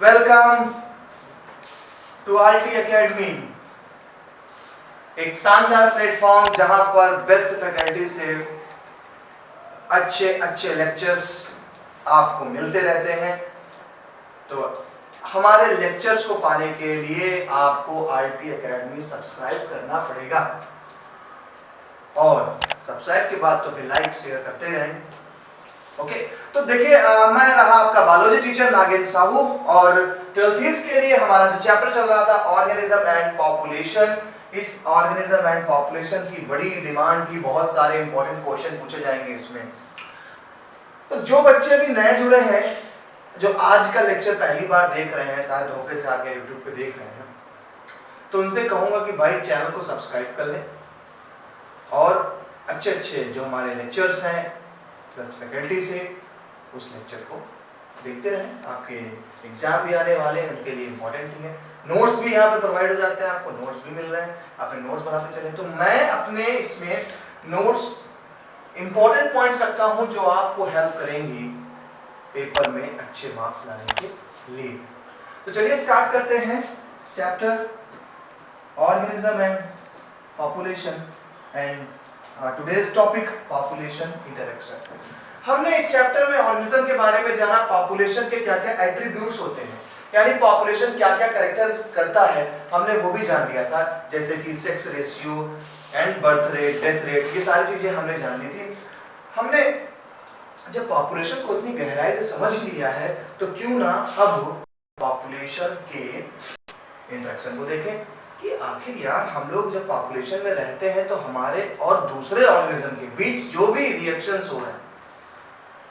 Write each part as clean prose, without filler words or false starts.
Welcome to RT academy, एक शानदार platform जहां पर बेस्ट फैकल्टी से अच्छे अच्छे लेक्चर्स आपको मिलते रहते हैं। तो हमारे लेक्चर्स को पाने के लिए आपको आरटी एकेडमी सब्सक्राइब करना पड़ेगा और सब्सक्राइब के बाद तो फिर लाइक शेयर करते रहें। ओके, तो देखिए मैं रहा आपका बायोलॉजी टीचर नागेंद्र साहू और 12th के लिए हमारा जो चैप्टर चल रहा था ऑर्गेनिज्म एंड पॉपुलेशन। इस ऑर्गेनिज्म एंड पॉपुलेशन की बड़ी डिमांड थी, बहुत सारे इंपॉर्टेंट क्वेश्चन पूछे जाएंगे इसमें। तो जो बच्चे अभी नए जुड़े हैं, जो आज का लेक्चर पहली बार देख रहे हैं, शायद धोखे से आके यूट्यूब पे देख रहे हैं, तो उनसे कहूंगा कि भाई चैनल को सब्सक्राइब कर लें और अच्छे अच्छे जो हमारे लेक्चर्स हैं प्लस फैकल्टी से उस लेक्चर को देखते रहें। आपके एग्जाम भी आने वाले हैं, उनके लिए इम्पोर्टेंट ही है। नोट्स भी यहाँ पे प्रोवाइड हो जाते हैं, आपको नोट्स भी मिल रहे हैं, अपने नोट्स बनाते चलें। तो मैं अपने इसमें नोट्स इंपॉर्टेंट पॉइंट्स रखता हूँ जो आपको हेल्प करेंगी पेपर में अच्छे मार्क्स लाने के लिए। तो चलिए स्टार्ट करते हैं chapter organism and population and today's topic population interaction. हमने इस चैप्टर में ऑर्गेनिज्म के बारे में जाना, पॉपुलेशन के क्या क्या एट्रीब्यूट्स होते हैं, यानी पॉपुलेशन क्या क्या कैरेक्टर करता है, हमने वो भी जान लिया था, जैसे कि sex ratio and birth rate, death rate, ये सारी चीजें हमने जान ली थी। हमने जब पॉपुलेशन को इतनी गहराई से समझ लिया है तो क्यों ना अब पॉपुलेशन के इंटरेक्शन को देखें कि आखिर यार हम लोग जब पॉपुलेशन में रहते हैं तो हमारे और दूसरे ऑर्गेनिज्म के बीच जो भी रिएक्शंस हो रहे हैं,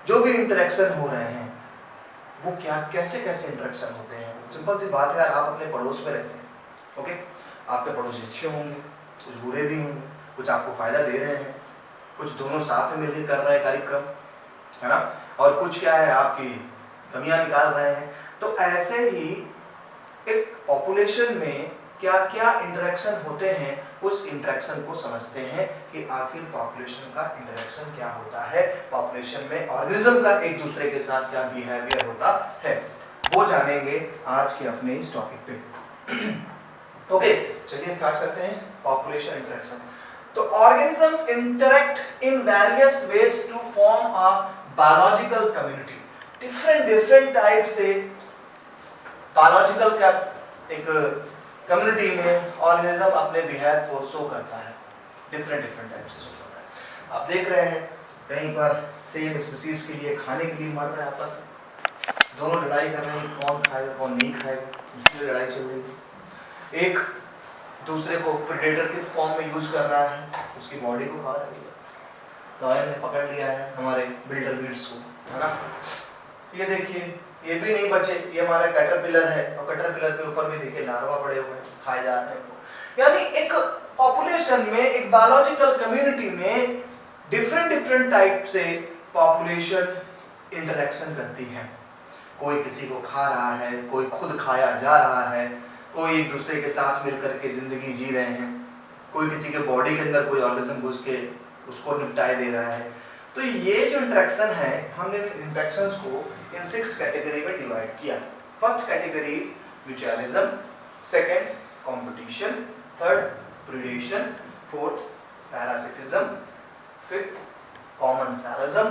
जो भी इंटरेक्शन हो रहे हैं, वो क्या कैसे कैसे इंटरेक्शन होते हैं। सिंपल सी बात है, आप अपने पड़ोस में रहते हैं, ओके, आपके पड़ोसी अच्छे होंगे, कुछ बुरे भी होंगे, कुछ आपको फायदा दे रहे हैं, कुछ दोनों साथ में मिलकर कर रहे हैं कार्यक्रम, है ना, और कुछ क्या है आपकी कमियां निकाल रहे हैं। तो ऐसे ही एक पॉपुलेशन में क्या क्या इंटरेक्शन होते हैं, उस इंटरेक्शन को समझते हैं कि आखिर पॉपुलेशन का इंटरेक्शन क्या होता है, पॉपुलेशन में ऑर्गेनिज्म का एक दूसरे के साथ क्या बिहेवियर होता है, वो जानेंगे आज के अपने इस टॉपिक पे। ओके, चलिए स्टार्ट करते हैं पॉपुलेशन इंटरेक्शन। तो organisms interact in various ways to form a biological community. Different type से बायोलॉजिकल का एक कम्युनिटी में ऑर्गेनिज्म अपने बिहेव को शो करता है, डिफरेंट टाइप से शो करता है। आप देख रहे हैं कहीं पर सेम स्पीशीज के लिए खाने के लिए मर रहे हैं, आपस में दोनों लड़ाई कर रहे हैं, कौन खाएगा कौन नहीं खाएगा, उसकी लड़ाई चल रही है। एक दूसरे को प्रेडेटर के फॉर्म में यूज कर रहा है, उसकी बॉडी को खा रहा है। लॉयन ने पकड़ लिया है हमारे बिल्डर बीड्स को, है ना। ये देखिए, ये भी नहीं बचे, ये हमारा कैटरपिलर है और कैटरपिलर के ऊपर भी देखिए लार्वा पड़े हुए हैं, खाए जा रहे हैं। यानी एक पॉपुलेशन में, एक बायोलॉजिकल कम्युनिटी में डिफरेंट टाइप से पॉपुलेशन इंटरेक्शन करती है। कोई किसी को खा रहा है, कोई खुद खाया जा रहा है, कोई एक दूसरे के साथ मिलकर के जिंदगी जी रहे हैं, कोई किसी के बॉडी के अंदर कोई ऑर्गेनिज्म घुस के उसको निपटाए दे रहा है। तो ये जो इंटरेक्शन है, हमने इंटरेक्शंस को इन 6 कैटेगरी में डिवाइड किया। First category is mutualism, second competition, third predation, fourth parasitism, fifth commensalism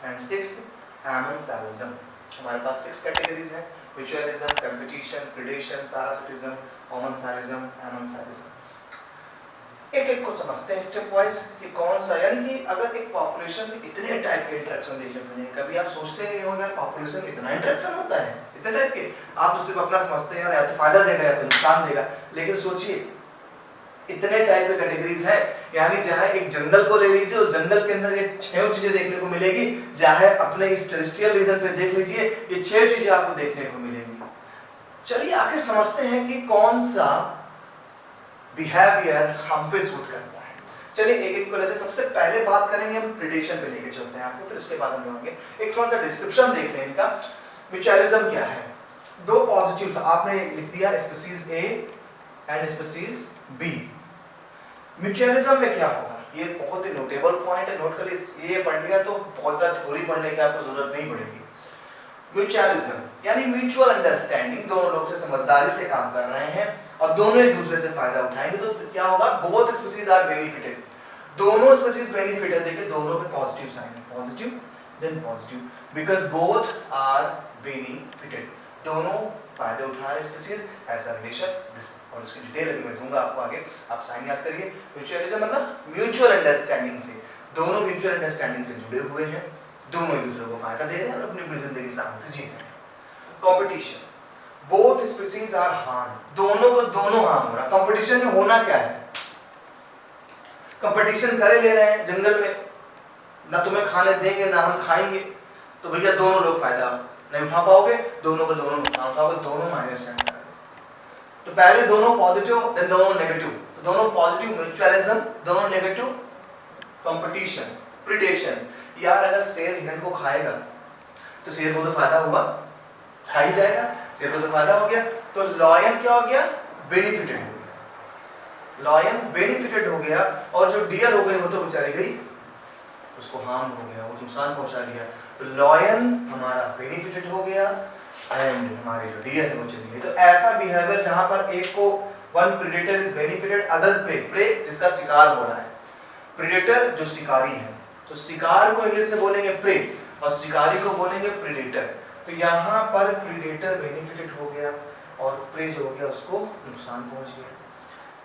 and sixth amensalism. हमारे पास 6 कैटेगरीज हैं, mutualism, competition, predation, parasitism, commensalism, amensalism. एक को समझते हैं स्टेप वाइज कि कौन सा, यानी कि अगर एक पॉपुलेशन में इतने टाइप के इंटरेक्शन देखने को मिलेंगे, कभी आप सोचते नहीं होंगे यार पॉपुलेशन में इतना इंटरेक्शन होता है, इतने टाइप के। आप दूसरे को अपना समझते हैं यार, या तो फायदा देगा या तो नुकसान देगा, लेकिन सोचिए इतने टाइप के कैटेगरीज है। यानी जहाँ एक जंगल को ले लीजिए, उस जंगल के अंदर ये 6 चीजें देखने को मिलेगी, चाहे अपने इस टेरेस्ट्रियल रीजन पे देख लीजिए, ये 6 चीजें आपको देखने को मिलेंगी। चलिए आखिर समझते हैं कि कौन सा बिहेवियर हम पे सूट करता है। चलिए एक को लेते हैं। सबसे पहले बात करेंगे हम प्रीडेशन पे लेके चलते हैं आपको, फिर उसके बाद हम लोग एक थोड़ा सा डिस्क्रिप्शन देख लें इनका। म्यूचुअलिज्म क्या है? 2 पॉजिटिव आपने लिख दिया, species A and species B. Mutualism में क्या होगा, ये बहुत ही नोटेबल पॉइंट है, नोट कर लीजिए। ये पढ़ लिया तो बहुत थ्योरी पढ़ने की आपको जरूरत नहीं पड़ेगी। म्यूचुअलिज्म यानी म्यूचुअल अंडरस्टैंडिंग, दोनों लोग से समझदारी से काम कर रहे हैं और दोनों एक दूसरे से फायदा उठाएंगे तो क्या होगा, बोथ स्पीशीज आर बेनिफिटेड, दोनों स्पीशीज बेनिफिट है। देखिए दोनों पे पॉजिटिव साइन है, positive then positive, because both are benefited, दोनों फायदे उठा रहे स्पीशीज, ऐसा रिलेशन। और इसकी डिटेल अभी मैं दूंगा आपको आगे, आप साइन याद करिए। म्यूचुअलिज्म मतलब म्यूचुअल अंडरस्टैंडिंग से, दोनों म्यूचुअल अंडरस्टैंडिंग से जुड़े हुए हैं, दोनों एक दूसरे को फायदा दे रहे हैं और अपनी जिंदगी शान से जी रहे हैं। Competition, both species are harm, दोनों को दोनों हार्म हो रहा है। कंपटीशन में होना क्या है, कंपटीशन करे ले रहे हैं जंगल में, ना तुम्हें खाने देंगे ना हम खाएंगे, तो भैया दोनों लोग फायदा नहीं उठा पाओगे, दोनों को दोनों नुकसान उठाओगे, दोनों माइनस साइन करेंगे। तो पहले दोनों पॉजिटिव देन दोनों नेगेटिव, तो दोनों पॉजिटिव म्यूचुअलिज्म, दोनों नेगेटिव कंपटीशन, प्रीडेशन। यार अगर शेर हिरन को खाएगा तो शेर को तो फायदा हुआ, खा ही जाएगा, शेर को तो फायदा हो गया, तो लॉयन क्या हो गया, बेनिफिटेड हो गया, लॉयन बेनिफिटेड हो गया, और जो डियर हो गई वो तो बेचारी गई, उसको हार्म हो गया, वो नुकसान पहुंचा दिया। तो लॉयन हमारा बेनिफिटेड हो गया एंड हमारे जो डियर है वो चली गई। तो ऐसा बिहेवियर जहां पर एक को one predator is benefited other prey, prey जिसका शिकार हो रहा है, प्रेडेटर जो शिकारी है, तो शिकार को इंग्लिश में बोलेंगे प्रे और शिकारी को बोलेंगे प्रेडेटर। तो यहाँ पर प्रेडेटर बेनिफिटेड हो गया और प्रे जो हो गया उसको नुकसान पहुंच गया।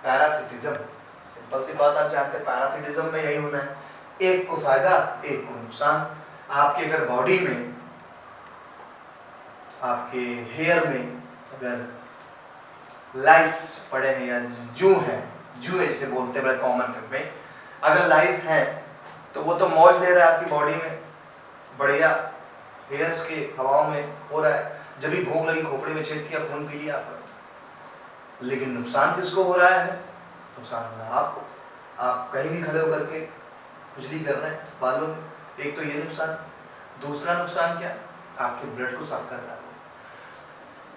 पैरासिटिज्म, सिंपल सी बात आप जानते हैं, पैरासिटिज्म में यही होना है, एक को फायदा एक को नुकसान। आपके अगर बॉडी में, आपके हेयर में अगर लाइस पड़े हैं या जू है, जू ऐसे बोलते हैं बड़े कॉमन टर्म में, अगर लाइस है तो वो तो मौज ले रहा है आपकी बॉडी में, बढ़िया हेयर्स के हवाओं में हो रहा है, जब भी भूख लगी खोपड़ी में छेद किया, खून पी लिया आपने। लेकिन नुकसान किसको हो रहा है, नुकसान हो रहा है आपको, आप कहीं भी खड़े होकर के खुजली कर रहे हैं बालों में, एक तो ये नुकसान, दूसरा नुकसान क्या, आपके ब्लड को साफ कर रहा है।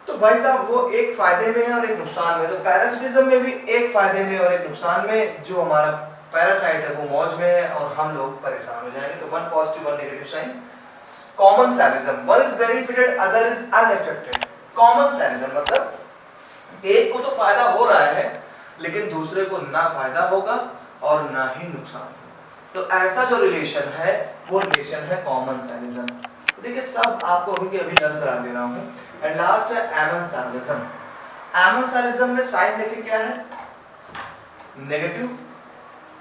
तो भाई साहब वो एक फायदे में है और एक नुकसान में, तो पैरासिटिज्म में भी एक फायदे में और एक नुकसान में, जो हमारा पैरासाइट है वो मौज में है और हम लोग परेशान हो जाएंगे, तो one positive one negative sign. Commensalism, one is benefited other is unaffected. Commensalism मतलब एक को तो फायदा हो रहा है लेकिन दूसरे को ना फायदा होगा और ना ही नुकसान होगा, तो ऐसा जो रिलेशन है वो रिलेशन है कॉमन सैलिज्म। तो देखिए सब आपको अभी के अभी लर्न करा दे रहा हूँ। एंड लास्ट है एमेंसालिज्म। एमेंसालिज्म में साइन देखिए क्या है, नेगेटिव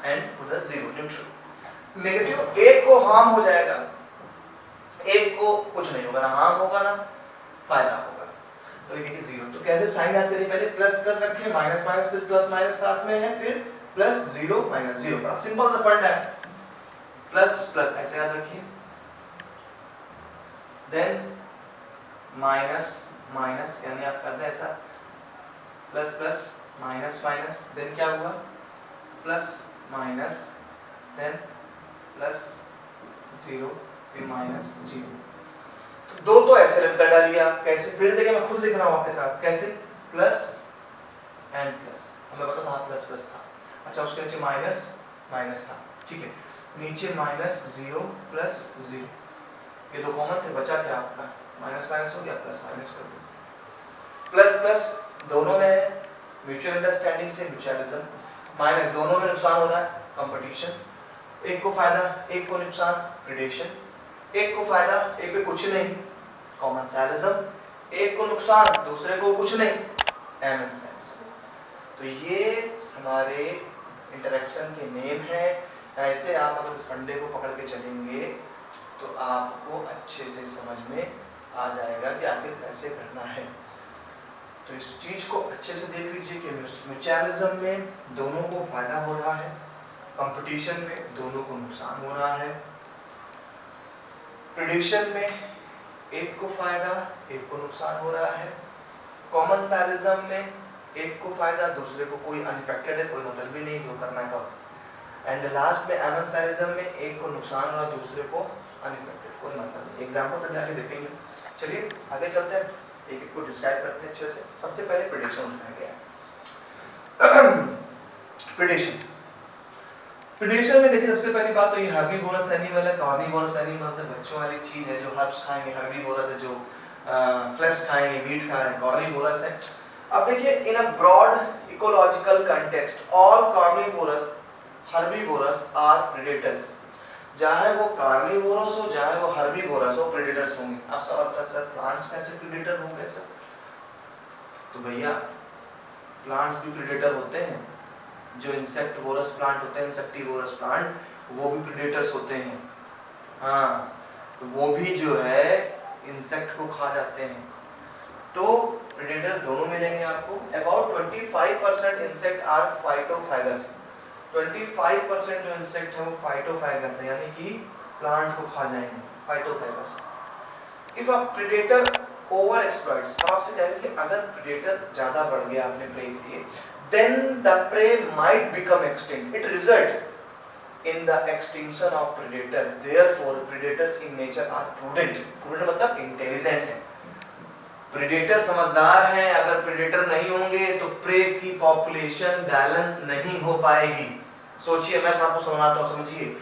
एंड उधर जीरो, न्यूट्रल। नेगेटिव एक को हार्म हो जाएगा, एक को कुछ नहीं होगा, ना हार्म होगा ना फायदा होगा, तो ये देखिए जीरो। तो कैसे साइन याद करिए, पहले प्लस प्लस रखिए, माइनस माइनस फिर प्लस माइनस साथ में है, फिर प्लस जीरो माइनस जीरो, बड़ा सिंपल सा फंड है, प्लस प्लस ऐसे याद रखिए, देन माइनस माइनस यानी आप करते हैं ऐसा, plus plus minus minus, then क्या हुआ, plus minus, then plus zero फिर माइनस जीरो। तो दो तो ऐसे कर डालिए, कैसे फिर देखिए मैं खुद लिख रहा हूँ आपके साथ, कैसे, प्लस एंड प्लस, हमें पता था प्लस प्लस था, अच्छा उसके नीचे माइनस माइनस था, ठीक है, नीचे माइनस जीरो प्लस जीरो, ये दो कॉमन थे, बचा क्या आपका, माइनस माइनस हो गया, प्लस माइनस कर दो, प्लस प्लस दोनों में म्यूचुअल अंडरस्टैंडिंग से म्यूचुअलिज्म, माइनस दोनों में नुकसान हो रहा है कंपटीशन, एक को फायदा एक को नुकसान प्रेडेशन, एक को फायदा एक पे कुछ नहीं कॉमन सैलिज्म, एक को नुकसान दूसरे को कुछ नहीं एमेंसालिज्म। तो ये हमारे इंटरेक्शन के नेम है। ऐसे आप अगर इस फंडे को पकड़ के चलेंगे तो आपको अच्छे से समझ में आ जाएगा कि आखिर कैसे करना है। तो इस चीज को अच्छे से देख लीजिए कि म्यूचुअलिज्म में दोनों को फायदा हो रहा है, कंपटीशन में दोनों को नुकसान हो रहा है, प्रेडिक्शन में एक को फायदा एक को नुकसान हो रहा है, कॉमन सैलिज्म में एक को फायदा दूसरे को कोई अनइफेक्टेड है, कोई मतलब भी नहीं जो करना है, एंड लास्ट में एमेंसालिज्म में एक को नुकसान हो रहा है दूसरे को अनइफेक्टेड, कोई मतलब नहीं। एग्जांपल से आगे देखेंगे। चलिए आगे चलते हैं, एक एक को डिस्क्राइब करते हैं अच्छे से। सबसे पहले प्रेडिक्शन उठाया गया है। प्रेडिक्शन प्रेडिक्शन में देखिए सबसे पहली बात तो ये हर्बीवोरस एनिमल है। कार्निवोरस एनिमल से बच्चों वाली चीज है जो हर्ब्स खाएंगे, हर्बीवोरस है जो फ्लेश खाएंगे, मीट खा रहे हैं, कार्निवोरस है। अब देखिए in a broad ecological context all carnivorous herbivorous are predators. चाहे वो कार्निवोरस हो चाहे वो हर्बीवोरस हो, प्रेडेटर्स होंगे। अब सवाल था सर प्लांट्स कैसे प्रेडेटर होंगे सर? तो भैया प्लांट्स भी प्रेडेटर होते हैं। जो इंसेक्टिवोरस प्लांट होते हैं, इंसेक्टिवोरस प्लांट, वो भी प्रेडेटर्स होते हैं। हाँ, तो वो भी जो है इंसेक्ट को खा जाते हैं। तो प्रेडेटर्स दोनों मिलेंगे आपको। About 25% insect are phytophagous. 25% जो इंसेक्ट है वो फाइटोफैगस है, यानी कि प्लांट को खा जाएंगे, phytophagous. If a predator over exploits, अब आपसे कह रहे हैं कि अगर प्रेडेटर ज्यादा बढ़ गया अपने प्रे के लिए, then the prey might become extinct. It result in the extinction of predator. Therefore, predators in nature are prudent. Prudent मतलब intelligent है। प्रेडेटर समझदार हैं। अगर प्रेडेटर नहीं होंगे तो प्रे की पॉपुलेशन बैलेंस नहीं हो पाएगी। सोचिए, मैं आपको समझाता हूँ, समझिए।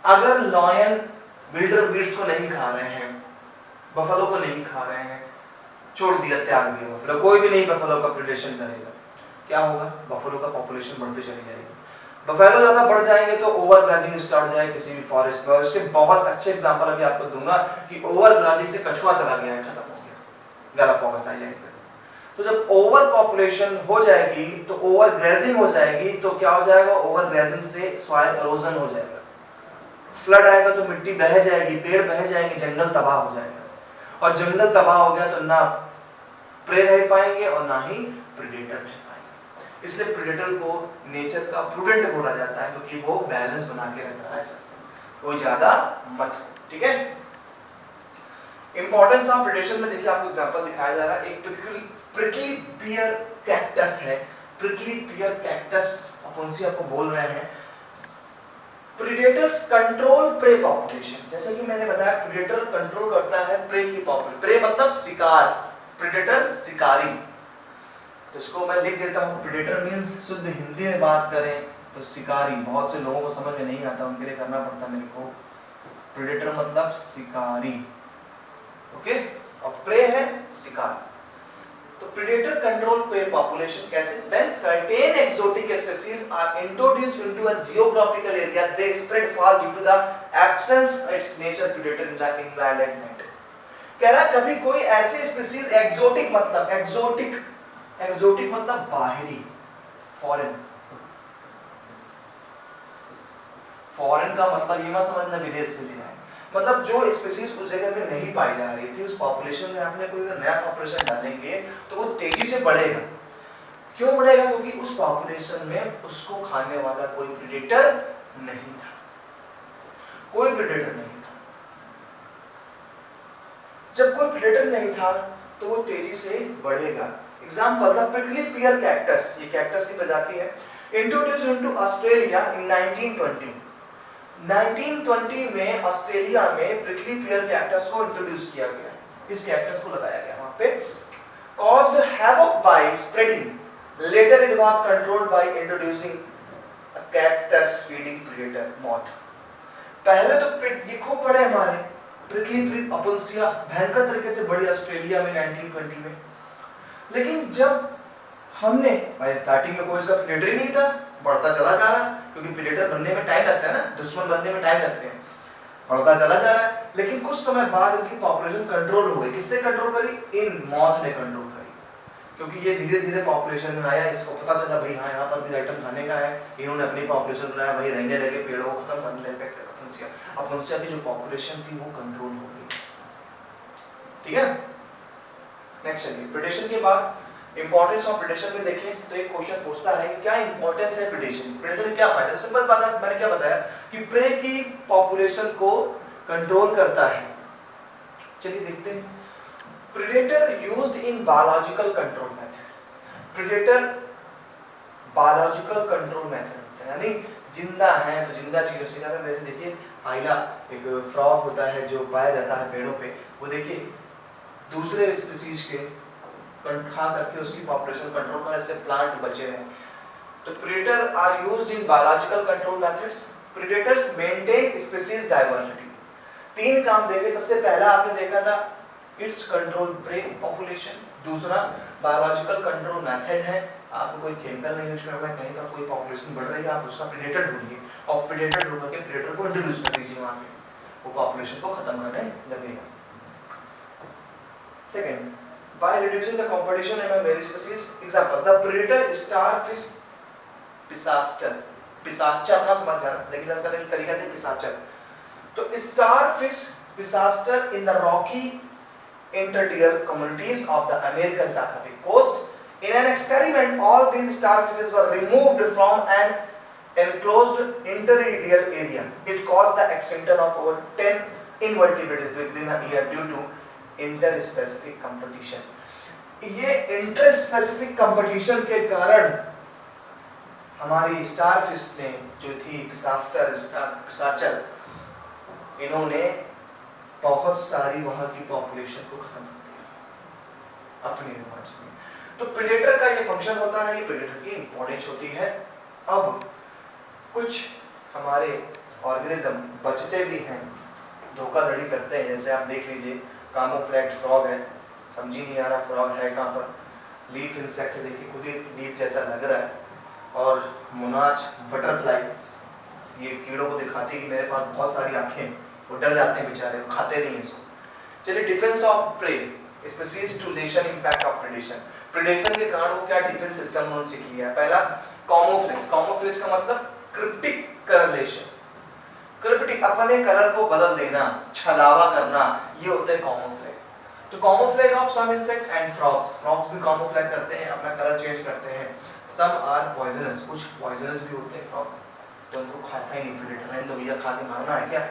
अगर लॉयन विल्डर बीट्स को नहीं खा रहे हैं, बफलो को नहीं खा रहे हैं, छोड़ दिया, त्याग दिया बफलो, कोई भी नहीं बफलो का प्रेडेशन करेगा, क्या होगा? बफलो का पॉपुलेशन बढ़ती चली जाएगी। बफेलो ज्यादा बढ़ जाएंगे तो ओवर ग्राजिंग स्टार्ट हो जाए किसी भी फॉरेस्ट में। इसके बहुत अच्छे एग्जांपल अभी आपको दूंगा कि ओवर ग्राजिंग से कछुआ चला गया है, खत्म हो गया गैलापागोस आइलैंड पे। तो जब ओवर पॉपुलेशन हो जाएगी तो ओवर ग्रेजिंग हो जाएगी, तो क्या हो जाएगा? ओवर ग्रेजिंग से सॉइल इरोजन हो जाएगा, फ्लड आएगा तो मिट्टी बह जाएगी, पेड़ बह जाएंगे, जंगल तबाह हो जाएगा। और जंगल तबाह हो गया तो ना प्रे रह पाएंगे और ना ही प्रेडेटर रह पाएंगे। इसलिए प्रेडेटर को नेचर का प्रूडेंट बोला जाता है, क्योंकि वो बैलेंस बना के रख रहा है, कोई ज्यादा मत हो, ठीक है। इंपॉर्टेंस ऑफ प्रेडेशन में देखिए आपको एग्जांपल दिखाया जा रहा है। एक प्रिकली पियर कैक्टस है। प्रिकली पियर कैक्टस अपन से आपको बोल रहे हैं प्रेडेटर्स कंट्रोल प्रे पॉपुलेशन। जैसे कि मैंने बताया प्रेडेटर कंट्रोल करता है प्रे की पॉपुलेशन। प्रे मतलब शिकार, प्रेडेटर शिकारी। तो इसको मैं लिख देता हूँ। प्रेडेटर मींस शुद्ध हिंदी में बात करें तो शिकारी। बहुत से लोगों को समझ में नहीं आता, उनके लिए करना पड़ता मेरे को। प्रेडेटर मतलब शिकारी, ओके, और प्रे है शिकार। तो predator control prey population कैसे? When certain exotic species are introduced into a geographical area, they spread fast due to the absence of its nature predator in the environment. कह रहा कभी कोई ऐसे स्पीसीज, एक्सोटिक मतलब बाहरी, फॉरेन। फॉरेन का मतलब ये मत समझना विदेश से लिया है, मतलब जो स्पीसीज उस जगह पे नहीं पाई जा रही थी, उस पॉपुलेशन में आपने कोई नया पॉपुलेशन डालेंगे तो वो तेजी से बढ़ेगा। क्यों बढ़ेगा? क्योंकि उस पॉपुलेशन में उसको खाने वाला कोई प्रेडेटर नहीं था, कोई प्रेडेटर नहीं था। जब कोई प्रेडेटर नहीं था तो वो तेजी से बढ़ेगा। Example the prickly peer cactus, ये कैक्टस की प्रजाति है, इंट्रोड्यूस्ड इनटू ऑस्ट्रेलिया इन 1920। 1920 में ऑस्ट्रेलिया में प्रिकली पियर कैक्टस को इंट्रोड्यूस किया गया। इस कैक्टस को लगाया गया वहां पे। caused havoc by spreading, later it was controlled by introducing a cactus feeding predator, moth। पहले तो ये खूब बड़े हमारे प्रिकली अपुल्सिया भयंकर तरीके से बढ़ी ऑस्ट्रेलिया में 1920 में। लेकिन जब हमने भाई स्टार्टिंग में कोई इसका प्रेडेटर ही नहीं था, बढ़ता चला जा रहा है, क्योंकि प्रेडेटर बनने में टाइम लगता है ना, दुश्मन बनने में टाइम लगते हैं, बढ़ता चला जा रहा है। लेकिन कुछ समय बाद इनकी पॉपुलेशन कंट्रोल हो गई। किससे कंट्रोल करी? इन मॉथ ने कंट्रोल करी, क्योंकि ये धीरे धीरे पॉपुलेशन में आया। इसको पता चला भाई हाँ यहाँ पर भी आइटम खाने का है, इन्होंने अपनी पॉपुलेशन बनाया, भाई रहने लगे, पेड़ों को खत्म करने लगे। अपुल्सिया की जो पॉपुलेशन थी वो कंट्रोल हो गई, ठीक है। नेक्स्ट चलिए, प्रेडेशन के बाद इंपॉर्टेंस ऑफ प्रेडेशन में देखें तो एक क्वेश्चन पूछता है क्या इंपॉर्टेंस है प्रेडेशन, प्रेडेशन क्या फायदा है? सिंपल बात है, मैंने क्या बताया कि प्रे की पॉपुलेशन को कंट्रोल करता है। चलिए देखते हैं। Predator used in biological control method. Predator biological control method होता है, यानी जिंदा है तो जिंदा चीजों से, अगर जैसे देखिए आइला एक फ्रॉग होता है जो पाया जाता है पेड़ों पे, वो देखिए दूसरे स्पीसीज के खा करके उसकी पॉपुलेशन कंट्रोल करने से प्लांट बचे रहे। तो predator are used in biological control methods. Predators maintain species diversity. तीन काम देखे। सबसे पहला आपने देखा था इट्स कंट्रोल प्रे पॉपुलेशन। दूसरा बायोलॉजिकल कंट्रोल मेथड है, आपको कोई केमिकल नहीं यूज करना है, कहीं पर कोई पॉपुलेशन बढ़ रही है आप उसका प्रेडेटर ढूंढिए और प्रेडेटर ढूंढ के प्रेडेटर को इंट्रोड्यूस कर दीजिए वहां पे, वो पॉपुलेशन को खत्म करने लगेगा। Second, by reducing the competition among various species, example the predator starfish पिशाचर, पिशाचर अपना समझ जाना लेकिन हम करने का तरीका है पिशाचर। तो starfish पिशाचर in the rocky intertidal communities of the American Pacific coast. In an experiment, all these starfishes were removed from an enclosed intertidal area. It caused the extinction of over 10 invertebrates within a year due to inter-specific competition. ये inter-specific competition के कारण हमारी starfish ने जो थी पिशाचर, इन्होंने बहुत सारी वहां की पॉपुलेशन को खत्म कर दिया अपने समाज में। तो प्रेडेटर का ये फंक्शन होता है, ये प्रेडेटर की इंपॉर्टेंस होती है। अब कुछ हमारे ऑर्गेनिज्म बचते भी हैं, धोखाधड़ी करते हैं, जैसे आप देख लीजिए कामोफ्लेज फ्रॉग है, समझी नहीं आ रहा फ्रॉग है कहाँ पर, लीफ इंसेक्ट देखिए खुद ही लीफ जैसा लग रहा है, और मोनाच बटरफ्लाई ये कीड़ों को दिखाती है कि मेरे पास बहुत सारी आंखें, वो डर जाते हैं बेचारे, वो खाते नहीं इसको। चलिए defence of prey, species to lessen impact of predation, predation के कारण वो क्या डिफेंस सिस्टम उन्होंने सीख लिया है। पहला कामोफ्लेज, कामोफ्लेज का मतलब क्रिप्टिक कलरेशन, क्रिप्टिक अपने कलर को बदल देना, छलावा करना, ये होते हैं कामोफ्लेज। तो camouflage of some insect and frogs, frogs भी कामोफ्लेज करते हैं, अपना कलर चेंज करते हैं। सम आर पॉइजनस, कुछ पॉइजनस भी होते हैं फ्रॉग, तो उनको खाता ही नहीं प्रेडेटर है, तो भैया खा के मारना है क्या।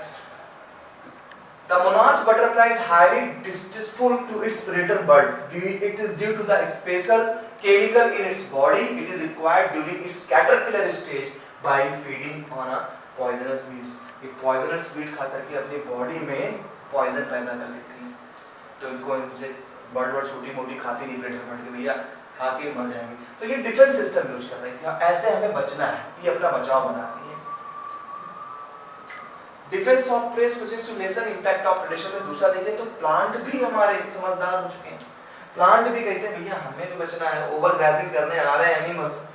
The monarch butterfly is highly distasteful to its predator bird. It is due to the special chemical in its body. It is acquired during its caterpillar stage by feeding on a poisonous weeds. ये poisonous weed खा करके अपनी body में poison पैदा कर लेती हैं, तो इनको इनसे बर्ड छोटी मोटी खाती नहीं प्रेडेटर बर्ड के, भैया खा के मर जाएंगे। तो ये डिफेंस सिस्टम यूज कर रही थी, ऐसे हमें बचना है, ये अपना बचाव बना रही है। Defence of prey species to lessen impact of predation में दूसरा देखें तो प्लांट भी हमारे समझदार हो चुके हैं, प्लांट भी कहते हैं भैया हमें भी बचना है, ओवर ग्रासिंग करने आ रहे हैं एनिमल्स,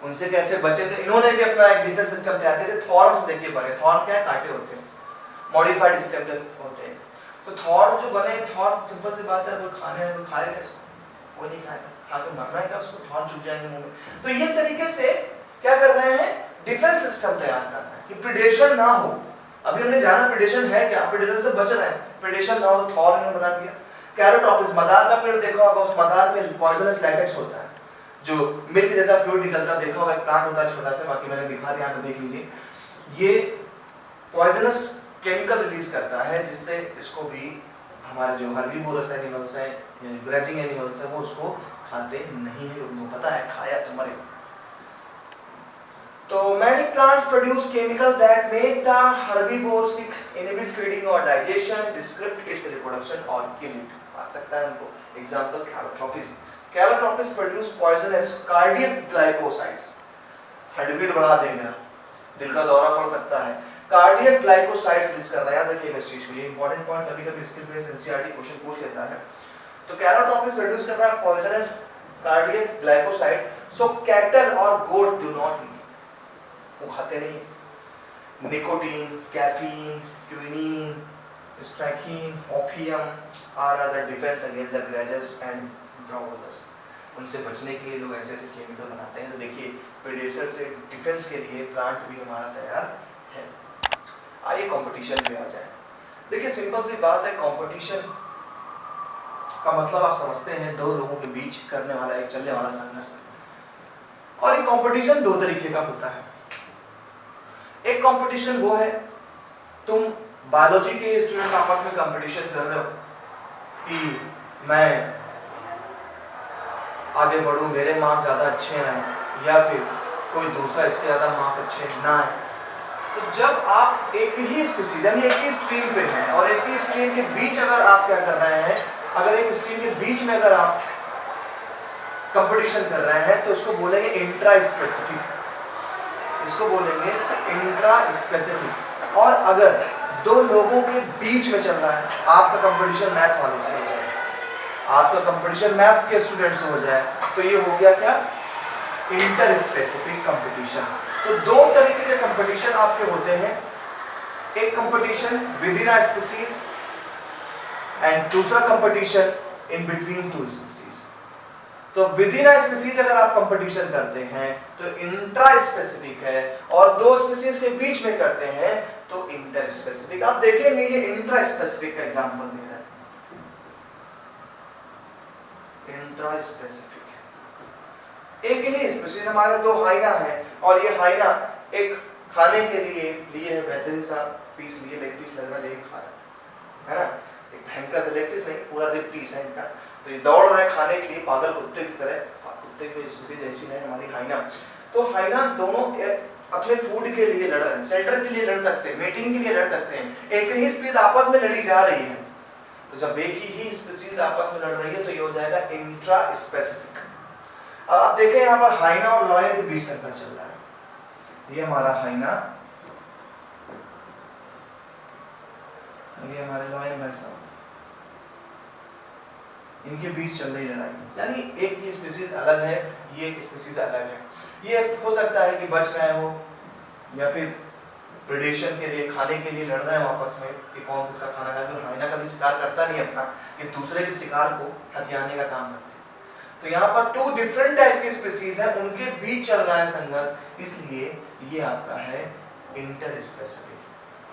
उनसे कैसे बचे। तो इन्होंने भी अपना एक डिफेंस सिस्टम तैयार किया। जैसे थॉर्न्स देखिए बने, थॉर्न क्या है, कांटे होते हैं, मॉडिफाइड स्टेम होते हैं। तो थॉर्न जो बने, थॉर्न सिंपल सी बात है, वो खाने में खाएगा इसको, वो नहीं खाएगा, खा के मरना है क्या उसको, थॉर्न चुभ जाएंगे मुंह में। तो ये तरीके से क्या कर रहे हैं, डिफेंस सिस्टम तैयार कर रहे हैं कि प्रेडेशन ना हो। अभी हमने जाना प्रेडेशन है क्या, प्रेडेशन से बच रहे हैं, प्रेडेशन ना हो तो थॉर्न ने बना दिया। कैरोट्रोपिस, मदार का पेड़ देखा होगा, उस मदार में पॉइजनस लैटेक्स होता है, जो मिल्क जैसा फ्लूइड निकलता देखा होगा, एक प्लांट होता है छोटा सा, बाकी मैंने दिखा दिया, आप देख लीजिए। ये पॉइजनस केमिकल रिलीज करता है, जिससे इसको भी हमारे जो हर्बीवोरस एनिमल्स हैं, ग्रेजिंग एनिमल्स हैं, वो उसको खाते नहीं है, उनको पता है खाया तो मरे। तो many plants produce chemical that make the herbivore sick, inhibit feeding or digestion, disrupt its reproduction or kill it। आ सकता है उनको। Example Calotropis। Calotropis produce poisonous cardiac glycosides। Heart beat बढ़ा देगा, दिल का दौरा पड़ सकता है। कार्डियक ग्लाइकोसाइड्स रिलीज करता है, याद रखिएगा इस चीज को, ये इंपॉर्टेंट पॉइंट कभी-कभी स्किल बेस्ड एनसीईआरटी क्वेश्चन पूछ लेता है। तो कैलोट्रोपिस प्रोड्यूस कर रहा है poisonous cardiac glycoside, so cattle और गोट डू नॉट ईट, वो खाते नहीं। Nicotine, caffeine, quinine, strychnine, opium are other defence against the grazers and browsers. उनसे बचने के लिए लोग ऐसे ऐसे केमिकल बनाते हैं। तो देखिए प्रेडेटर से डिफेंस के लिए प्लांट भी हमारा तैयार है। आइए कंपटीशन पे आ जाए। देखिए सिंपल सी बात है, कंपटीशन का मतलब आप समझते हैं दो लोगों के बीच करने वाला एक चलने वाला संघर्ष। और ये कंपटीशन दो तरीके का होता है। एक कंपटीशन वो है, तुम बायोलॉजी के स्टूडेंट आपस में कंपटीशन कर रहे हो कि मैं आगे बढ़ूं, मेरे मार्क्स ज़्यादा अच्छे हैं, या फिर कोई दूसरा इसके ज़्यादा मार्क्स अच्छे ना है। तो जब आप एक ही स्पीशीज यानी एक ही स्ट्रीम पे हैं और एक ही स्ट्रीम के बीच अगर आप क्या कर रहे हैं, अगर एक स्ट्रीम के बीच में अगर आप कंपटीशन कर रहे हैं तो इसको बोलेंगे इंट्रा स्पेसिफिक, इसको बोलेंगे इंट्रा स्पेसिफिक। और अगर दो लोगों के बीच में चल रहा है, आपका कंपटीशन मैथ वालों से हो जाएगा, आपका कंपटीशन मैथ्स के स्टूडेंट्स हो जाए तो ये हो गया क्या, इंटर स्पेसिफिक कंपटीशन। तो दो तरीके के कंपटीशन आपके होते हैं, एक competition within a species and दूसरा competition in between two species. तो विद इन अ स्पीसीज अगर आप कंपटीशन करते हैं तो इंट्रा स्पेसिफिक है, और दो स्पीसीज के बीच में करते हैं तो इंटर स्पेसिफिक। आप देखेंगे ये इंट्रा स्पेसिफिक का एग्जांपल दे रहा है, इंट्रा स्पेसिफिक। एक ही स्पीसीज, हमारे दो हाइना है और ये हाइना एक खाने के लिए लिए बेहतरीन सा पीस लिए, लेग पीस लग रहा है, खा रहा है ना, एक भयंकर सा लेग पीस नहीं, पूरा रिब पीस है इनका। तो ये दौड़ रहा है खाने के लिए पागल कुत्ते की तरह, कुत्ते की स्पीसीज जैसी है हमारी हाइना। तो हाइना दोनों अपने फूड के लिए लड़ रहे हैं, शेल्टर के लिए लड़ सकते हैं, मेटिंग के लिए लड़ सकते हैं, एक ही स्पीसीज आपस में लड़ी जा रही है। तो जब एक ही स्पीसीज आपस में लड़ रही है तो ये हो जाएगा इंट्रा स्पेसिफिक। अब आप देखें यहाँ पर हाइना और लॉयन के बीच संघर्ष चल रहा है। ये हमारा हाइना, ये हमारे लॉयन भाई साहब, इनके बीच चल रही लड़ाई, यानी एक की स्पीसीज अलग है, ये स्पीसीज अलग है। ये हो सकता है कि बच रहे हो या फिर प्रेडेशन के लिए, खाने के लिए लड़ रहे हैं आपस में कि कौन किसका खाना खाएगा। हाइना कभी शिकार करता नहीं अपना, ये दूसरे के शिकार को हथियाने का काम करते हैं। तो यहाँ पर टू डिफरेंट टाइप की स्पीसीज है, उनके बीच चल रहा है संघर्ष, इसलिए ये आपका है इंटर स्पेसिफिक,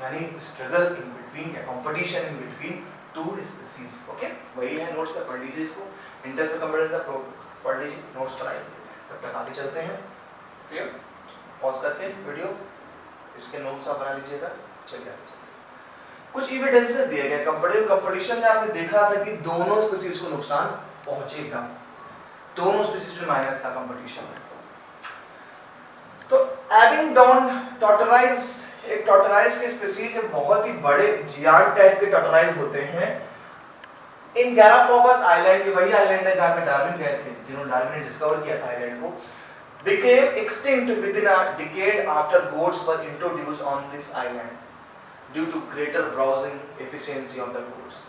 यानी स्ट्रगल इन बिटवीन या competition in between two species. Okay, वही है, नोट्स पे पढ़ लीजिए इसको, इंटर पे कंपटीशन पढ़ लीजिए, नोट्स पर आइए। तब तक आगे चलते हैं, क्लियर, पॉज करके वीडियो, इसके नोट्स आप बना लीजिएगा। चलिए आगे चलते हैं। कुछ एविडेंसेस दिए गए कंपैरेटिव कंपटीशन में, आपने देखा था कि दोनों स्पीसीज को नुकसान पहुंचेगा, दोनों स्पीसीज में माइनस था कंपटीशन में। तो एबिंगडॉन टॉर्टोराइज, एक टॉर्टोराइज की स्पीसीज है, बहुत ही बड़े जियान टाइप के टॉर्टोराइज होते हैं। इन गैलापागोस आइलैंड, की वही आइलैंड है जहां पे डार्विन गए थे, जिन्होंने डार्विन ने डिस्कवर किया था आइलैंड को, became extinct within a decade after goats were introduced on this island due to greater browsing efficiency of the goats.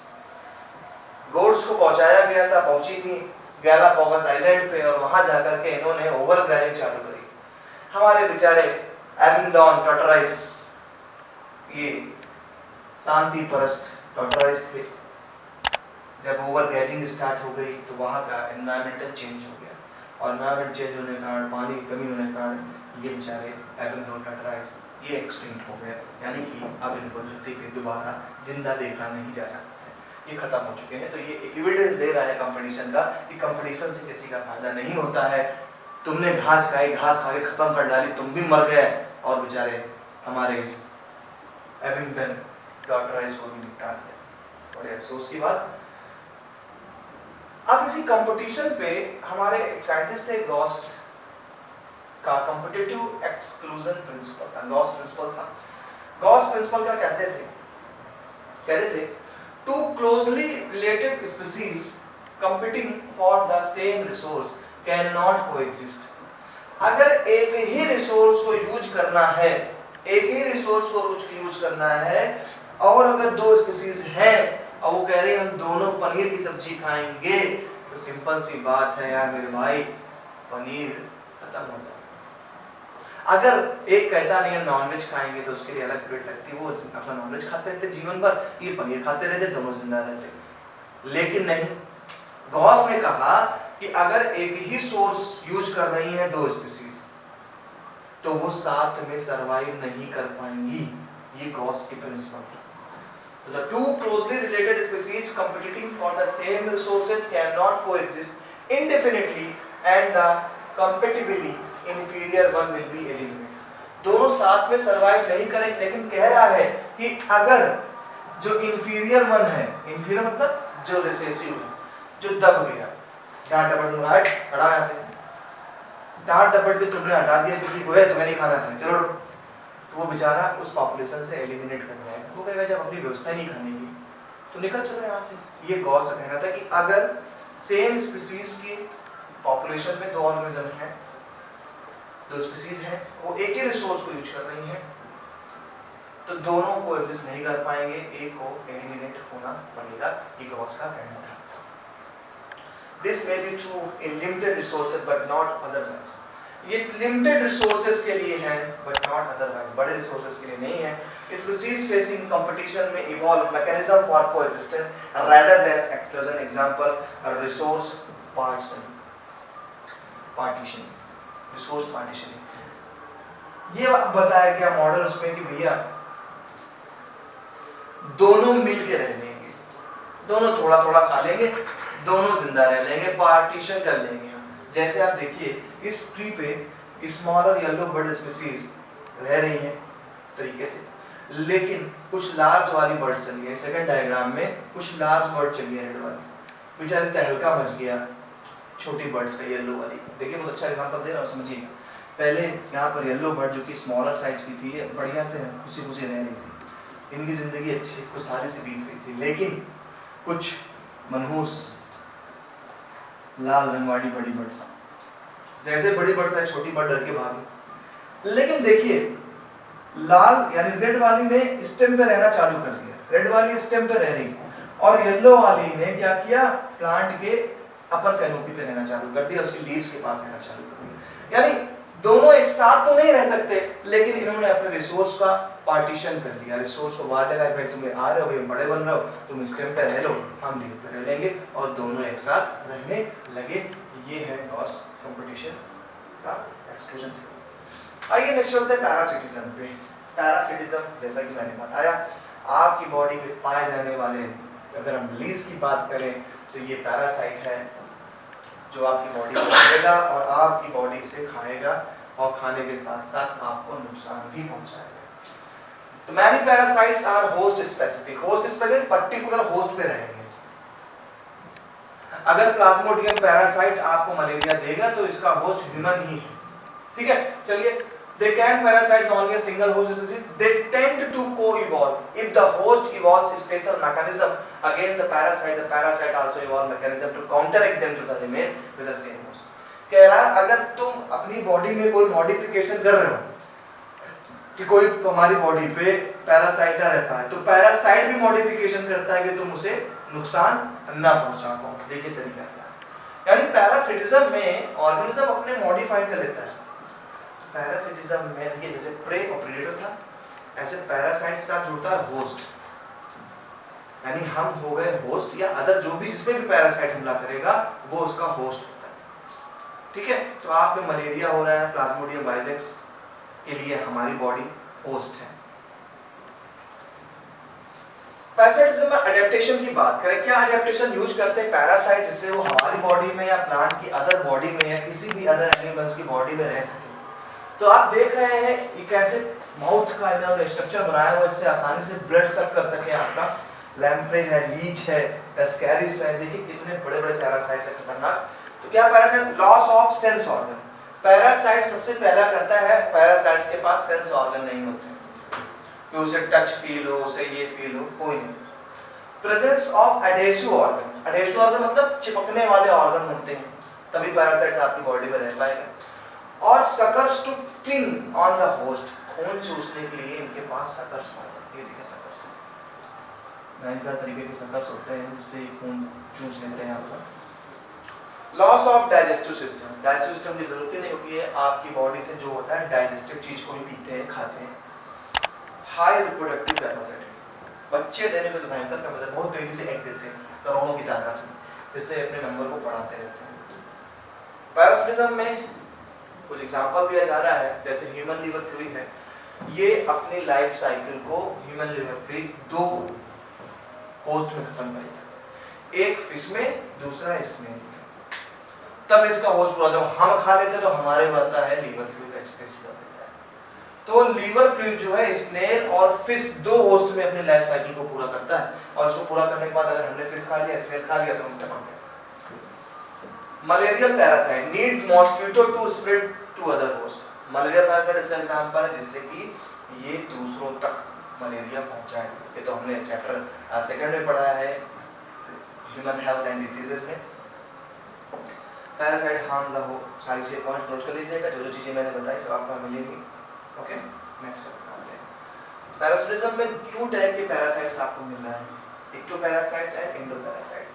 Goats को पहुंचाया गया था, पहुंची थी गैलापागोस आइलैंड पे, और वहां जाकर के इन्होंने ओवरब्रीडिंग चालू करी। हमारे बेचारे एबिंगडॉन टॉर्टोराइज, ये शांति परस्त टॉर्टोराइज थे, जब ओवरब्रीडिंग स्टार्ट हो गई तो वहां का एनवायरमेंटल चेंज हो गया, और एनवायरमेंट चेंज होने के कारण, पानी की कमी होने के कारण ये बेचारे एबिंगडॉन टॉर्टोराइज ये एक्सटिंक्ट हो गए, यानी कि अब इनको धरती पे दोबारा जिंदा देखा नहीं जा सकता है, ये खत्म हो चुके हैं। तो ये एविडेंस दे रहा है कंपटीशन का कि कंपटीशन से किसी का फायदा नहीं होता है। तुमने घास खाई, घास खा के खत्म कर डाली, तुम भी मर गए, और बेचारे हमारे इस एबिंगडन टॉर्टोराइज को भी निपटा दिया। बड़े अफसोस की बात। अब इसी कंपटीशन पे हमारे एक साइंटिस्ट थे, गॉस का कॉम्पिटिटिव एक्सक्लूजन प्रिंसिपल था, गॉस प्रिंसिपल था। गॉस प्रिंसिपल क्या कहते थे two closely related species competing for the same resource cannot coexist। अगर एक ही रिसोर्स को यूज करना है, एक ही रिसोर्स को यूज करना है, और अगर दो स्पीसीज हैं और वो कह रहे हैं हम दोनों पनीर की सब्जी खाएंगे, तो सिंपल सी बात है यार मेरे भाई, पनीर खत्म हो जाए। अगर एक कहता नहीं हम नॉनवेज खाएंगे तो उसके लिए अलग प्लेट लगती, वो अपना नॉनवेज खाते रहते जीवन भर, ये पनीर खाते रहते, दोनों जिंदा रहते। लेकिन नहीं, गॉस ने कहा कि अगर एक ही सोर्स यूज कर रही हैं दो स्पीसीज, तो वो साथ में सरवाइव नहीं कर पाएंगी। ये गॉस की प्रिंसिपल था। So the two closely related species competing for the same resources cannot coexist indefinitely, and the competitively inferior one will be eliminated। दोनों साथ में सरवाइव नहीं करेंगे, लेकिन कह रहा है कि अगर जो इंफीरियर वन है, इंफीरियर मतलब जो रिसेसिव है, जो दब गया, डांट डपट हट हटा यहाँ से, डांट डपट के तुमने हटा दिया किसी को, है तुम्हें नहीं खाना है, चलो, तो वो बेचारा उस पॉपुलेशन से एलिमिनेट कर जाएगा। वो कहेगा जब अपनी व्यवस्था नहीं खाने की तो निकल चलो यहाँ से। ये गॉस का कहना था कि अगर सेम स्पीसीज की पॉपुलेशन में दो ऑर्गेनिज्म हैं, दो स्पीसीज हैं, वो एक ही रिसोर्स को यूज कर रही हैं, तो दोनों को एग्जिस्ट नहीं कर पाएंगे, एक को एलिमिनेट होना पड़ेगा। ये गॉस का कहना था। This may be true in limited resources but not otherwise. ये लिमिटेड रिसोर्सेज के लिए है बट नॉट अदरवाइज, बड़े रिसोर्सेज के लिए नहीं है। स्पीशीज फेसिंग कंपटीशन में evolve mechanism for coexistence rather than exclusion. Example resource partition, resource partitioning. ये बताया गया मॉडल उसमें कि भैया दोनों मिल के रह लेंगे, दोनों थोड़ा थोड़ा खा लेंगे, दोनों जिंदा रह लेंगे, पार्टीशन कर लेंगे। जैसे आप देखिए इस ट्री पे स्मॉलर येलो बर्ड स्पीशीज रह रही हैं तरीके से, लेकिन कुछ लार्ज वाली बर्ड चली है। सेकंड डायग्राम में कुछ लार्ज बर्ड चली है, रेड वाली, बेचारे तहलका मच गया छोटी बर्ड्स का, येलो वाली। देखिए बहुत अच्छा एग्जांपल दे रहा हूँ, समझिए। पहले यहाँ पर येलो बर्ड जो कि स्मॉलर साइज की थी, बढ़िया से खुशी खुशी रह रही थी, इनकी जिंदगी अच्छी खुशहाली से बीत रही थी। लेकिन कुछ मनहूस लाल रंग वाली बड़ी बर्ड्स, जैसे बड़ी बर्ड्स आई छोटी बर्ड डर के भागी। लेकिन देखिए लाल यानी रेड वाली ने स्टेम पे रहना चालू कर दिया, रेड वाली स्टेम पे रह रही, और येलो वाली ने क्या किया, प्लांट के अपर कैनोपी पे रहना चालू कर दिया, उसकी लीव्स के पास रहना चालू कर दिया। यानी दोनों एक साथ तो नहीं रह सकते, लेकिन इन्होंने अपने रिसोर्स का पार्टीशन कर दिया, रिसोर्स को बाहर लगा, भाई तुम आ रहे हो, भाई बड़े बन रहे हो, तुम स्टेम पे रह लो, हम लीव पे रह लेंगे, और दोनों एक साथ रहने लगे। ये है क्रॉस कंपटीशन का एक्सक्लूजन। आइए नेक्स्ट चलते हैं पैरासिटिज्म पे। पैरासिटिज्म जैसा कि मैंने बताया, आपकी बॉडी में पाए जाने वाले, अगर हम लीज की बात करें तो ये पैरासाइट है जो आपकी बॉडी को खाएगा और आपकी बॉडी से खाएगा, और खाने के साथ साथ आपको नुकसान भी पहुंचाएगा। तो many parasites are host specific, host specific particular host पे रहेंगे। अगर प्लाज्मोडियम पैरासाइट आपको मलेरिया देगा तो इसका होस्ट ह्यूमन ही है, ठीक है। चलिए, they can parasite only a single host species, they tend to co-evolve if the host evolves special mechanism against the parasite also evolve mechanism to counteract them to the remain with the same host। कह रहा है अगर तुम अपनी body में कोई modification कर रहे हो कि कोई हमारी बॉडी पे पैरासाइट ना रह पाए, तो पैरासाइट भी मॉडिफिकेशन करता है कि तुम उसे नुकसान ना पहुंचा पाओ। देखिए तरीका क्या है, यानी पैरासिटिज्म में ऑर्गेनिज्म अपने मॉडिफाइड कर लेता है। पैरासिटिज्म में देखिए जैसे प्रे और प्रेडेटर था, ऐसे पैरासाइट के साथ जुड़ता है होस्ट, यानी हम हो गए होस्ट, या अदर जो भी जिसमें भी पैरासाइट हमला करेगा वो उसका होस्ट होता है, ठीक है। तो आप में मलेरिया हो रहा है, प्लाज्मोडियम वायरस के लिए हमारी बॉडी होस्ट है। पैरासाइटिज्म में अडेप्टेशन की बात करें, क्या अडेप्टेशन यूज करते हैं पैरासाइट जिससे वो हमारी बॉडी में या प्लांट की अदर बॉडी में या किसी भी अदर एनिमल्स की बॉडी में रह सके। तो आप देख रहे हैं ये कैसे माउथ का इन्होंने स्ट्रक्चर बनाया हुआ, इससे आसानी से ब्लड सक कर सके आपका। लैम्प्रे है, लीच है, एस्कैरिस है, देखिए कितने बड़े बड़े पैरासाइट्स है खतरनाक। तो क्या parasite, loss of sense organ. Parasite सबसे पहला करता है, पैरासाइट्स के पास सेंस ऑर्गन नहीं होते कि उसे टच फील हो, उसे ये फील हो, कोई नहीं। Presence of adhesive organ, adhesive organ मतलब चिपकने वाले ऑर्गन होते हैं, तभी पैरासाइट्स आपकी बॉडी में रह पाएगा। और suckers to cling on the host, खून चूसने के लिए इनके पास सकर्स पाए जाते हैं। ये देखिए सकर्स, भयंकर तरीके के सकर्स होते हैं जिससे खून चूस लेते हैं आपका। Loss of digestive system, digestive system की जरूरत ही नहीं होती है, आपकी बॉडी से जो होता है डाइजेस्टिव चीज को ही पीते हैं, खाते हैं। हाई रिप्रोडक्टिव कैपेसिटी, बच्चे देने को तो भयंकर कैपेसिटी, बहुत तेजी से एग देते हैं करोड़ों की तादाद में, जिससे अपने नंबर को बढ़ाते रहते हैं। पैरासिटिज्म में कुछ एग्जांपल दिया जा रहा है, जैसे ह्यूमन लिवर फ्लूइड है, ये अपनी लाइफ साइकिल को ह्यूमन लिवर फ्लूइड दो होस्ट में खत्म करेगा, एक फिश में, दूसरा स्नेल में। तब इसका होस्ट पूरा, जब हम खा लेते हैं तो हमारे में आता है लिवर फ्लूइड एक्सप्रेस कर देता है। तो लिवर फ्लूइड जो है स्नेल और फिश दो होस्ट में अपनी लाइफ साइकिल को पूरा करता है, और इसको पूरा करने के बाद अगर हमने फिश खा लिया, स्नेल खा लिया, तो हम टपक गए। Malarial parasite need mosquito to spread to other host. Malaria parasite इसका एग्जांपल है जिससे कि ये दूसरों तक मलेरिया पहुंचाए। ये तो हमने चैप्टर सेकंड में पढ़ा है ह्यूमन हेल्थ एंड डिसीजेज में। पैरासाइट हार्म द हो, सारी से पॉइंट नोट कर लीजिएगा, जो जो चीजें मैंने बताई सब आपको मिलेंगी। ओके, नेक्स्ट आते हैं। पैरासिटिज्म में टू टाइप के पैरासाइट्स आपको मिल रहा है, एक्टोपैरासाइट्स एंड एंडोपैरासाइट्स।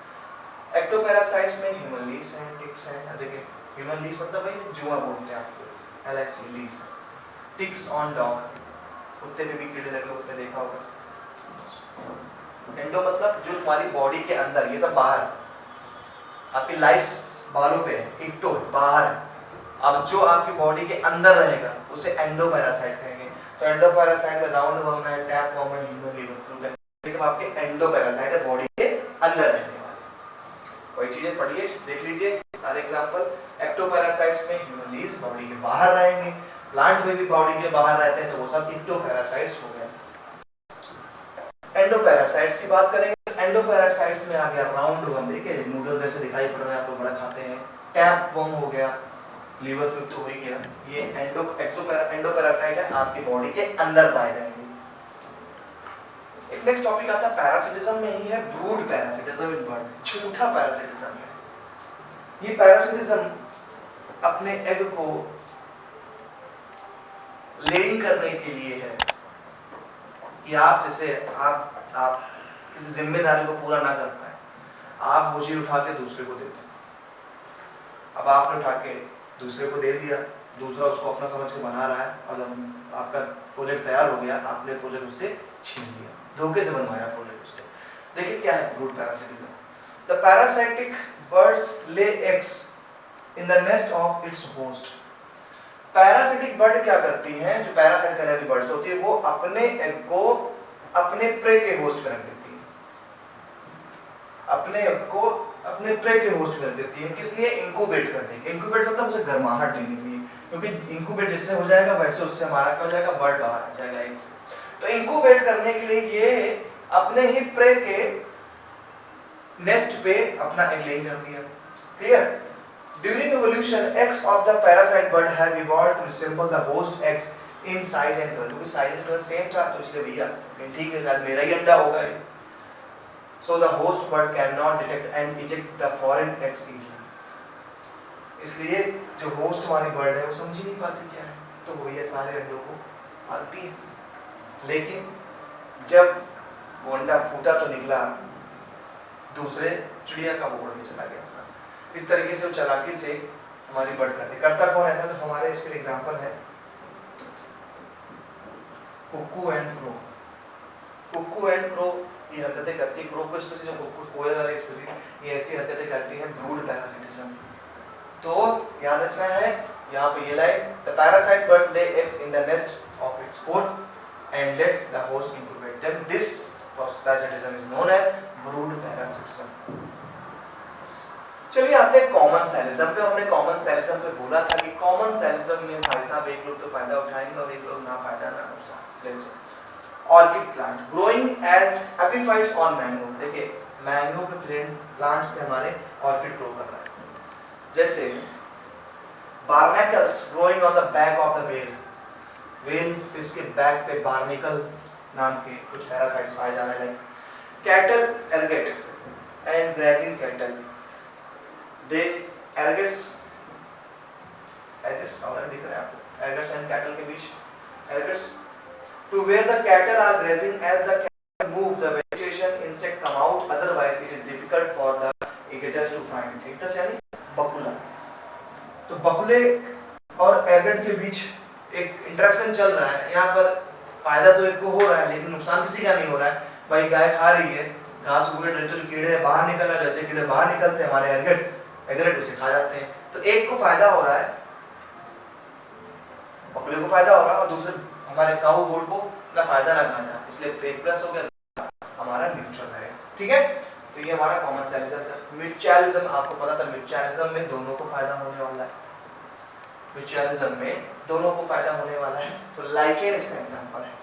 एक्टोपैरासाइट्स में ह्यूमन लीस हैं, टिक्स हैं। देखिए ह्यूमन लीस मतलब भाई जुआ बोलते हैं आपको, LIC lice. Ticks on dog, कुत्ते पे भी कीड़े लगे होते हैं, देखा होगा। एंडो मतलब जो तुम्हारी बॉडी के अंदर, ये सब बाहर। आपकी लाइस बालों पे, इक्टो बाहर। अब जो आपकी बॉडी के अंदर रहेगा उसे एंडोपैरासाइट कहेंगे। तो एंडोपैरासाइट में राउंड वर्म है, टैप वर्म है, ह्यूमन लीवर फ्लूक है, ये सब आपके एंडोपैरासाइट है, बॉडी के अंदर रहने वाले। वही चीजें पढ़िए, देख लीजिए सारे एग्जांपल। एक्टोपैरासाइट्स में ह्यूमन लीव्स बॉडी के बाहर रहेंगे, प्लांट में भी बॉडी के बाहर रहते हैं, तो वो सब एक्टोपैरासाइट्स हो गए। एंडोपैरासाइट्स की बात करेंगे, एंडोपैरासाइट्स में आ गया राउंड वर्म, देखिए नूडल्स जैसे दिखाई पड़ रहे हैं, आप लोग बड़ा खाते हैं। टैप वर्म हो गया, लीवर फ्लूक तो हो ही गया। ये एंडोपैरासाइट है, आपकी बॉडी के अंदर पाए जाएंगे। एक नेक्स्ट टॉपिक आता है पैरासिटिज्म में ही है, ब्रूड पैरासिटिज्म इन बर्ड, झूठा पैरासिटिज्म है। ये पैरासिटिज्म अपने एग को लेइंग करने के लिए है कि आप जैसे आप किसी जिम्मेदारी को पूरा ना कर पाए, आप वो चीज उठा के दूसरे को देते हैं। अब आपने उठा के दूसरे को दे दिया, दूसरा उसको अपना समझ के बना रहा है, और जब आपका प्रोजेक्ट तैयार हो गया, आपने प्रोजेक्ट उससे छीन लिया, धोखे से बनवाया प्रोजेक्ट उससे। देखिए क्या है brood parasitism. The parasitic birds ले eggs in the nest of its host. Parasitic bird क्या करती हैं, जो पैरासाइट करने वाली बर्ड्स होती है, वो अपने एग को अपने प्रे के होस्ट पे रख देती है, अपने एग को अपने प्रे के होस्ट पे रख देती है। किस लिए? इंक्यूबेट करने के। इंक्यूबेट मतलब उसे गर्माहट देने के लिए, क्योंकि इंक्यूबेट जिससे हो जाएगा वैसे उससे हमारा क्या हो जाएगा, बर्ड बाहर आ जाएगा एग से। तो इंक्यूबेट करने के लिए ये अपने ही प्रे के नेस्ट पे अपना एग लेइंग कर दिया। Clear? During evolution, eggs of the parasite bird have evolved to resemble the host eggs in size and color. क्योंकि size and color same था, तो इसलिए भैया ठीक है, शायद मेरा ही अंडा होगा ये। So the host bird cannot detect and eject the foreign eggs easily. इसलिए जो होस्ट हमारी बर्ड है वो समझ ही नहीं पाती क्या है, तो वो ये सारे अंडों को पालती है। लेकिन जब वो अंडा फूटा तो निकला दूसरे चिड़िया का, वो उड़ के चला गया। इस तरीके से चालाकी से हमारी बर्ड करता कौन ऐसा? तो हमारे इसके एग्जांपल है cuckoo and crow. Cuckoo and crow ये हरकतें करती है, क्रो को स्पेसिफिक, जो कुक्कू कोयल वाली स्पेसिफिक, ये ऐसी हरकतें करती हैं ब्रूड पैरासिटिज्म। तो याद रखना है यहाँ पे ये line, the parasite bird lay eggs in the nest of its host and lets the host incubate them. This parasitism is known as brood parasitism. चलिए आते हैं कॉमन सेलिज्म पे। हमने कॉमन सेलिज्म पे बोला था कि कॉमन सेलिज्म में भाई साहब एक लोग तो फायदा उठाएंगे और एक लोग ना फायदा ना नुकसान। जैसे orchid plant growing as epiphytes on mango. देखिए मैंगो के प्लांट्स पे हमारे ऑर्किड ग्रो कर रहा है। जैसे barnacles growing on the back of the whale. Whale fish के बैक पे बार्नेकल नाम के कुछ पैरासाइट्स पाए जा रहे हैं। कैटल एरगेट and grazing cattle, they ergets और दिख रहा है आपको, ergets and cattle के बीच ergets to where the cattle are grazing as the cattle move the vegetation insect come out, otherwise it is difficult for the eaters to find। eaters यानी बकुला। तो बकुले और erget के बीच एक इंटरेक्शन चल रहा है। यहाँ पर फायदा तो एक को हो रहा है लेकिन नुकसान किसी का नहीं हो रहा है। भाई गाय खा रही है घास उगड़ रही, तो जो कीड़े बाहर निकल रहे हैं, जैसे कीड़े बाहर निकलते हैं हमारे एगरेट उसे खा जाते हैं। तो एक को फायदा हो रहा है, बकुले को फायदा हो रहा है, और दूसरे हमारे काऊ गोट को ना फायदा ना घाटा, इसलिए एक प्लस हो गया, हमारा न्यूट्रल है। ठीक है, तो ये हमारा कॉमन सेलिज्म था। म्यूचुअलिज्म आपको पता था, म्यूचुअलिज्म में दोनों को फायदा होने वाला है। म्यूचुअलिज्म में दोनों को फायदा होने वाला है। तो लाइकेन इसका एग्जांपल है।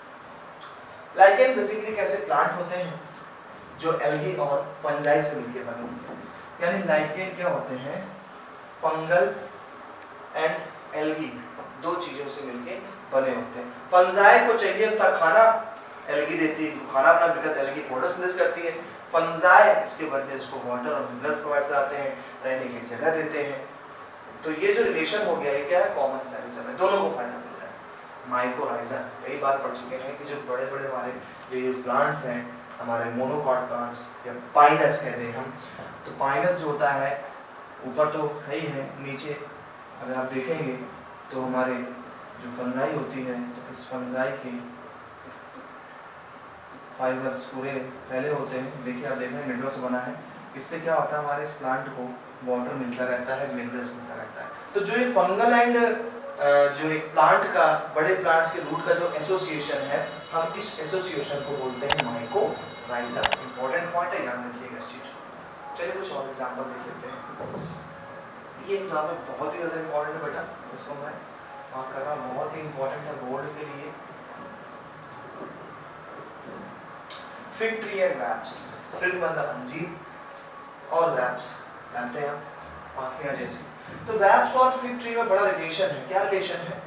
लाइकेन बेसिकली कैसे प्लांट होते हैं जो एल्गी और फंजाई से मिलकर बने होते हैं। यानी लाइकेन क्या होते हैं, फंगल एंड एल्गी दो चीजों से मिलके बने होते हैं। फंजाई को चाहिए होता खाना, एल्गी देती है खाना अपना, बिकॉज़ एल्गी फोटोसिंथेसिस करती है। फंजाई इसके बदले इसको वाटर और मिनरल्स प्रोवाइड कराते हैं, रहने की जगह देते हैं। तो ये जो रिलेशन हो गया है क्या है, कॉमन सेलिज्म है, दोनों को फायदा मिलता है। माइकोराइजा कई बार पढ़ चुके हैं कि जो बड़े बड़े हमारे जो प्लांट्स हैं हमारे मोनोकॉट प्लांट्स या पाइनस कहते हैं हम। तो पाइनस जो होता है ऊपर तो है ही है, नीचे अगर आप देखेंगे तो हमारे जो फंजाई होती है, तो इस फंजाई के फाइबर्स पूरे फैले होते हैं। देखिए आप देख रहे हैं नेटवर्क से बना है। इससे क्या होता है, हमारे इस प्लांट को वाटर मिलता रहता है, मिनरल्स मिलता रहता है। तो जो ये फंगल एंड जो एक प्लांट का, बड़े प्लांट्स के रूट का जो एसोसिएशन है, हम इस एसोसिएशन को बोलते हैं माइकोराइजा। इंपॉर्टेंट पॉइंट है, याद रखिएगा इस चीज को। चलिए कुछ और एग्जांपल देख लेते हैं। ये नाम है बहुत ही ज़्यादा इंपॉर्टेंट है बेटा, इसको मैं मार्क कर रहा हूँ, बहुत ही इंपॉर्टेंट है बोर्ड के लिए। Fig tree and wasps. Fig मतलब अंजीर और वैप्स जानते हैं आप, पाखियाँ जैसी। तो वैप्स और फिग ट्री में बड़ा रिलेशन है। क्या रिलेशन है?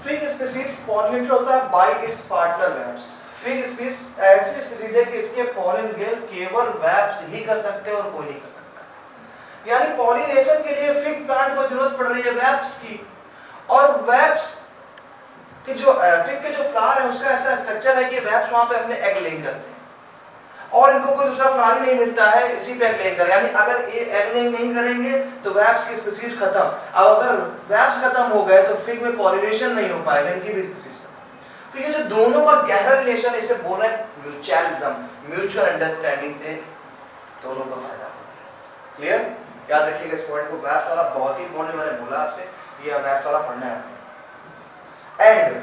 फिग स्पीसीज पॉलिनेटेड होता है by its partner wasps. Fig species ऐसी स्पीसीज है कि इसके पॉलिन केवल वैप्स ही कर सकते हैं और कोई नहीं कर सकता। यानी पॉलिनेशन के लिए फिग प्लांट को जरूरत पड़ रही है वैप्स की, और वैप्स के जो फिग के जो फ्लावर है उसका ऐसा स्ट्रक्चर है कि वैप्स वहां पे अपने एग लेइंग करते हैं और इनको कोई दूसरा फ्लावर ही नहीं मिलता है, इसी पे एग लेइंग कर। यानी अगर ये एग लेइंग नहीं करेंगे तो वैप्स की स्पीसीज खत्म। अब अगर वैप्स खत्म हो गए तो फिग में पॉलिनेशन नहीं हो पाएगा, इनकी भी स्पीसीज खत्म। तो ये जो दोनों का गहरा रिलेशन, इसे बोल रहे हैं म्यूचुअलिज्म, म्यूचुअल अंडरस्टैंडिंग से दोनों का फायदा होता है। क्लियर? याद रखिएगा इस पॉइंट को। वैप्स वाला बहुत ही इंपॉर्टेंट, मैंने बोला आपसे ये वैप्स वाला पढ़ना है। एंड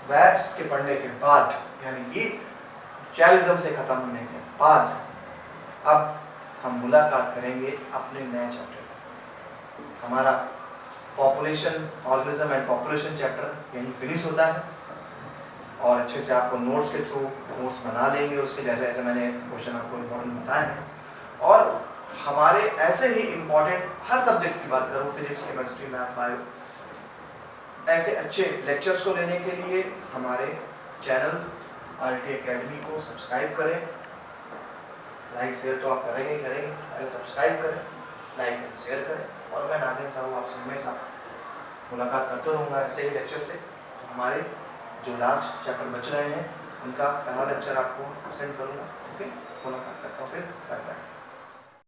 वैप्स के पढ़ने के बाद, यानी कि म्यूचुअलिज्म से खत्म होने के बाद, अब हम मुलाकात करेंगे अपने नए चैप्टर पर। हमारा population, organism and population chapter यहीं फिनिश होता है, और अच्छे से आपको नोट्स के थ्रू नोट्स बना लेंगे उसके, जैसे जैसे मैंने क्वेश्चन आपको इम्पोर्टेंट बताए हैं। और हमारे ऐसे ही इम्पोर्टेंट हर सब्जेक्ट की बात करूँ, फिजिक्स, केमिस्ट्री, मैथ, बायो, ऐसे अच्छे लेक्चर्स को लेने के लिए हमारे चैनल RT Academy को सब्सक्राइब करें। लाइक शेयर तो आप करेंगे ही करेंगे, पहले सब्सक्राइब करें, लाइक एंड शेयर करें। और मैं नागिन साहू आपसे हमेशा मुलाकात करता रहूँगा ऐसे ही लेक्चर से। तो हमारे जो लास्ट चैप्टर बच रहे हैं उनका पहला लेक्चर आपको सेंड करूँगा। ओके, मुलाकात करता हूँ फिर, बाय बाय।